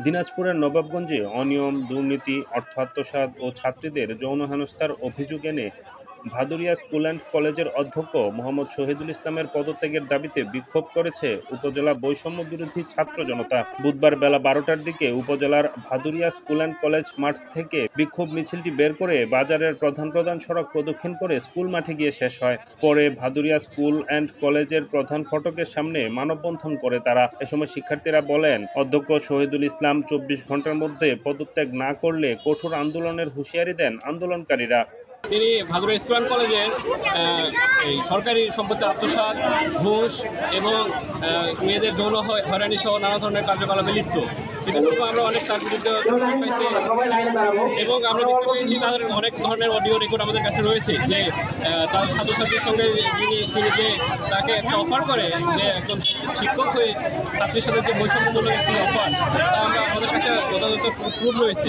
দিনাজপুরের নবাবগঞ্জে অনিয়ম, দুর্নীতি, অর্থ আত্মসাৎ ও ছাত্রীদের যৌন হেনস্থার অভিযোগ এনে ভাদুরিয়া স্কুল অ্যান্ড কলেজের অধ্যক্ষ মোহাম্মদ শহীদুল ইসলামের পদত্যাগের দাবিতে বিক্ষোভ করেছে উপজেলা বৈষম্য বিরোধী ছাত্র জনতা। বুধবার বেলা 12টার দিকে উপজেলার ভাদুরিয়া স্কুল অ্যান্ড কলেজ মাঠ থেকে বিক্ষোভ মিছিলটি বের করে বাজারের প্রধান সড়ক প্রদক্ষিণ করে স্কুল মাঠে গিয়ে শেষ হয়। পরে ভাদুরিয়া স্কুল অ্যান্ড কলেজের প্রধান ফটকের সামনে মানববন্ধন করে তারা। এ সময় শিক্ষার্থীরা বলেন, অধ্যক্ষ শহীদুল ইসলাম 24 ঘন্টার মধ্যে পদত্যাগ না করলে কঠোর আন্দোলনের হুঁশিয়ারি দেন আন্দোলনকারীরা। তিনি ভাদুরিয়া স্কুল অ্যান্ড কলেজের সরকারি সম্পত্তি আত্মসাৎ, ঘুষ এবং মেয়েদের যৌন হয়রানি সহ নানা ধরনের কার্যকলাপে লিপ্ত। ইতিপূর্বে আমরা অনেক তার বিরুদ্ধে পাইছি এবং আমরা দেখতে পেয়েছি তাদের অনেক ধরনের অডিও রেকর্ড আমাদের কাছে রয়েছে যে তার ছাত্রছাত্রীর সঙ্গে তিনি যে তাকে একটা অফার করে যে একজন শিক্ষক হয়ে ছাত্রীর সাথে যে বৈষম্যমূলক একটি অফার, তা আমরা আমাদের কাছে যথাযথ প্রুফ রয়েছে।